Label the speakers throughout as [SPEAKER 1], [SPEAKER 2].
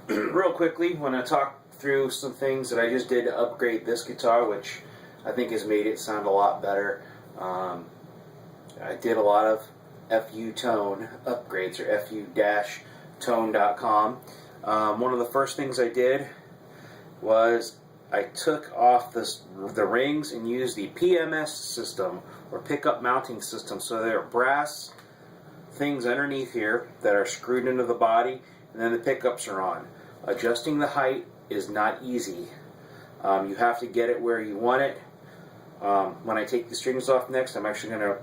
[SPEAKER 1] Real quickly, want to talk through some things that I just did to upgrade this guitar, which I think has made it sound a lot better. I did a lot of FU tone upgrades, or fu-tone.com. One of the first things I did was I took off the rings and used the PMS system, or pickup mounting system. So there are brass things underneath here that are screwed into the body, and then the pickups are on. Adjusting the height is not easy. You have to get it where you want it. When I take the strings off next, I'm actually going to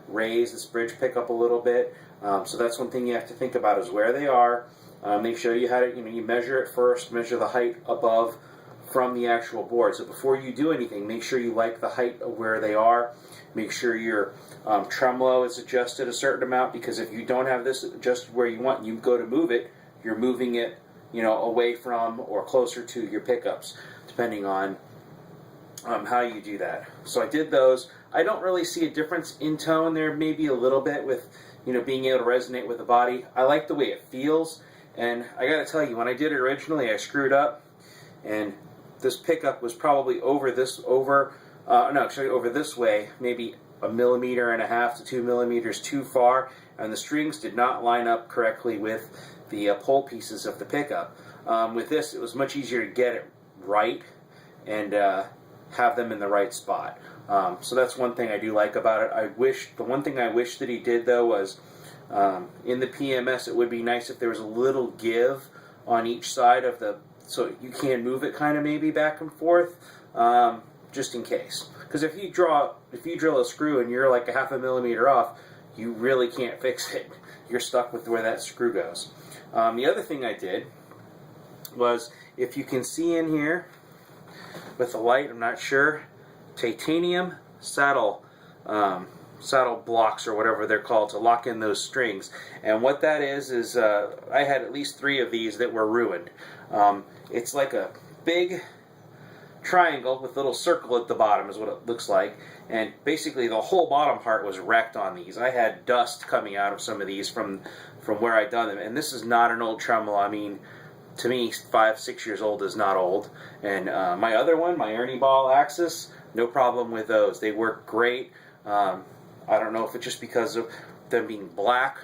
[SPEAKER 1] raise this bridge pickup a little bit. So that's one thing you have to think about, is where they are. Make sure you had it. You measure it first. Measure the height above from the actual board. So before you do anything, make sure you like the height of where they are. Make sure your tremolo is adjusted a certain amount, because if you don't have this adjusted where you want, you go to move it, you're moving it, away from or closer to your pickups, depending on how you do that. So I did those. I don't really see a difference in tone. There may be a little bit with, being able to resonate with the body. I like the way it feels, and I got to tell you, when I did it originally, I screwed up, and this pickup was probably over this way, maybe 1.5 millimeters to 2 millimeters too far, and the strings did not line up correctly with the pole pieces of the pickup. With this, it was much easier to get it right and have them in the right spot. So that's one thing I do like about it. The one thing I wish that he did, though, was in the PMS, it would be nice if there was a little give on each side of so you can move it kind of maybe back and forth, just in case. Because if you drill a screw and you're like 0.5 millimeter off, you really can't fix it. You're stuck with where that screw goes. The other thing I did was, if you can see in here with the light, I'm not sure, titanium saddle blocks, or whatever they're called, to lock in those strings. And what that is I had at least 3 of these that were ruined. It's like a big triangle with a little circle at the bottom is what it looks like, and basically the whole bottom part was wrecked on these. I had dust coming out of some of these from where I'd done them, and this is not an old tremolo. I mean, to me, 5-6 years old is not old. And my other one, my Ernie Ball Axis, no problem with those. They work great. I don't know if it's just because of them being black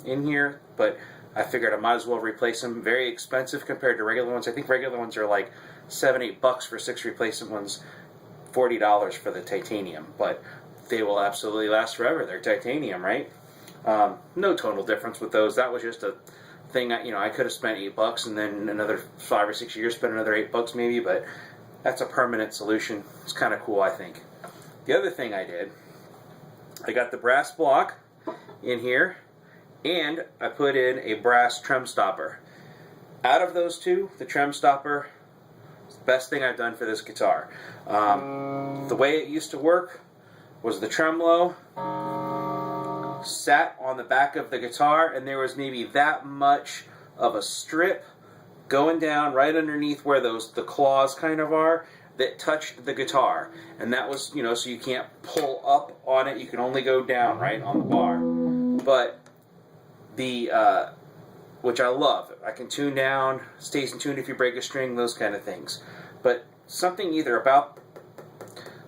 [SPEAKER 1] in here, but I figured I might as well replace them. Very expensive compared to regular ones. I think regular ones are like $7-8 for 6 replacement ones, $40 for the titanium. But they will absolutely last forever. They're titanium, right? No tonal difference with those. That was just a thing. I could have spent $8 and then another 5 or 6 years spend another $8 maybe, but that's a permanent solution. It's kind of cool, I think. The other thing I did, I got the brass block in here, and I put in a brass trem stopper. Out of those two, the trem stopper is the best thing I've done for this guitar. The way it used to work was the tremolo sat on the back of the guitar, and there was maybe that much of a strip going down right underneath where the claws kind of are, that touched the guitar. And that was, so you can't pull up on it, you can only go down right on the bar. But which I love. I can tune down, stays in tune if you break a string, those kind of things. But something either about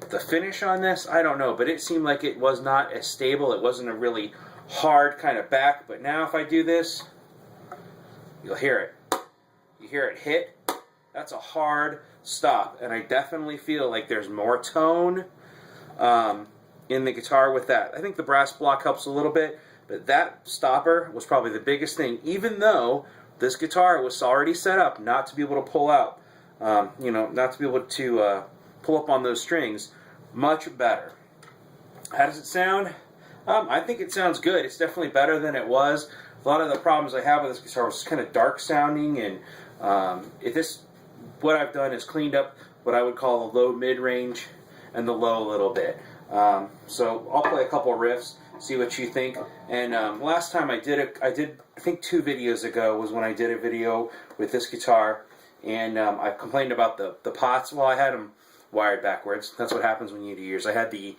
[SPEAKER 1] the finish on this, I don't know, but it seemed like it was not as stable. It wasn't a really hard kind of back. But now if I do this, you'll hear it. You hear it hit. That's a hard stop, and I definitely feel like there's more tone in the guitar with that. I think the brass block helps a little bit, but that stopper was probably the biggest thing, even though this guitar was already set up not to be able to pull out, not to be able to pull up on those strings. Much better. How does it sound? I think it sounds good. It's definitely better than it was. A lot of the problems I have with this guitar was kind of dark sounding, and what I've done is cleaned up what I would call the low mid-range and the low a little bit. So I'll play a couple riffs, see what you think. And last time I think 2 videos ago was when I did a video with this guitar, and I complained about the pots. Well, I had them wired backwards. That's what happens when you do yours. I had the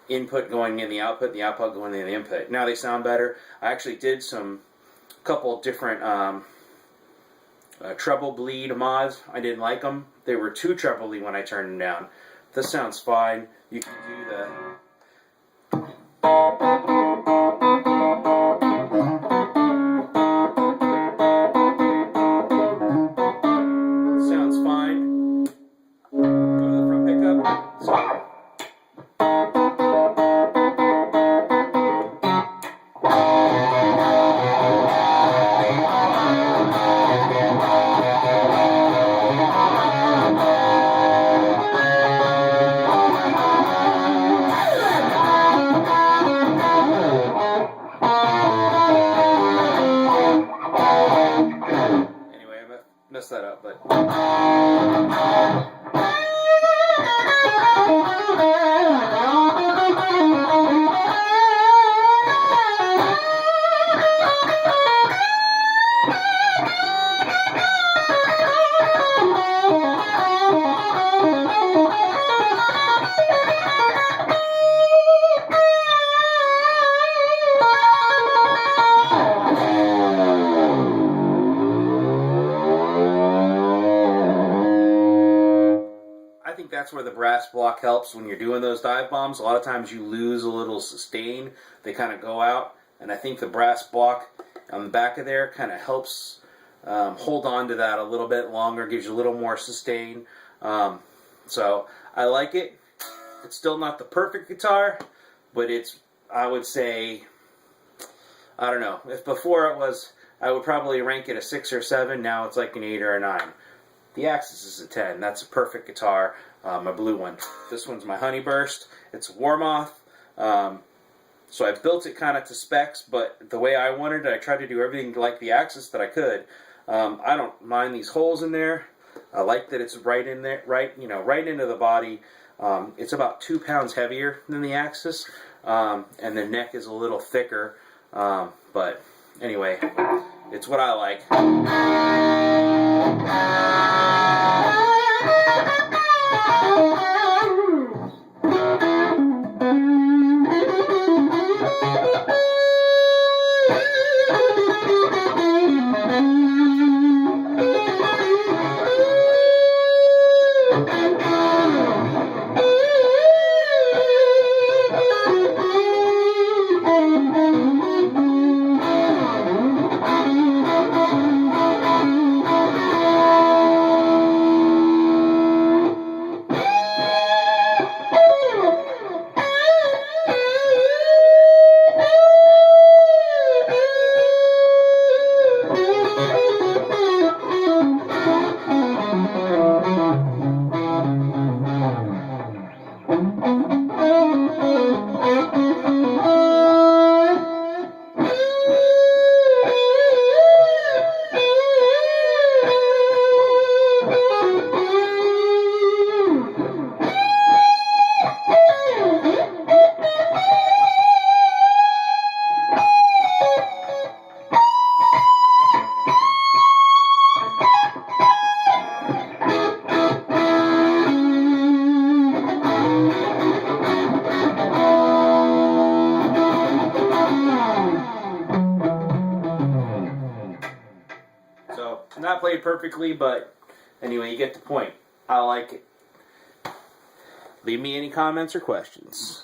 [SPEAKER 1] input going in the output going in the input. Now they sound better. I actually did couple different treble bleed mods. I didn't like them. They were too trebly when I turned them down. This sounds fine. You can do the... Sounds fine. Go to the front pickup. So. Messed that up, but that's where the brass block helps when you're doing those dive bombs. A lot of times you lose a little sustain. They kind of go out, and I think the brass block on the back of there kind of helps hold on to that a little bit longer, gives you a little more sustain. So I like it. It's still not the perfect guitar, but it's, I would say, I don't know. If before it was, I would probably rank it a 6 or 7. Now it's like an 8 or a 9. The Axis is a 10. That's a perfect guitar. My blue one. This one's my HoneyBurst. It's Warmoth. So I built it kind of to specs, but the way I wanted it, I tried to do everything like the Axis that I could. I don't mind these holes in there. I like that it's right in there, right into the body. It's about 2 pounds heavier than the Axis, and the neck is a little thicker. But anyway, it's what I like. Not played perfectly, but anyway, you get the point. I like it. Leave me any comments or questions.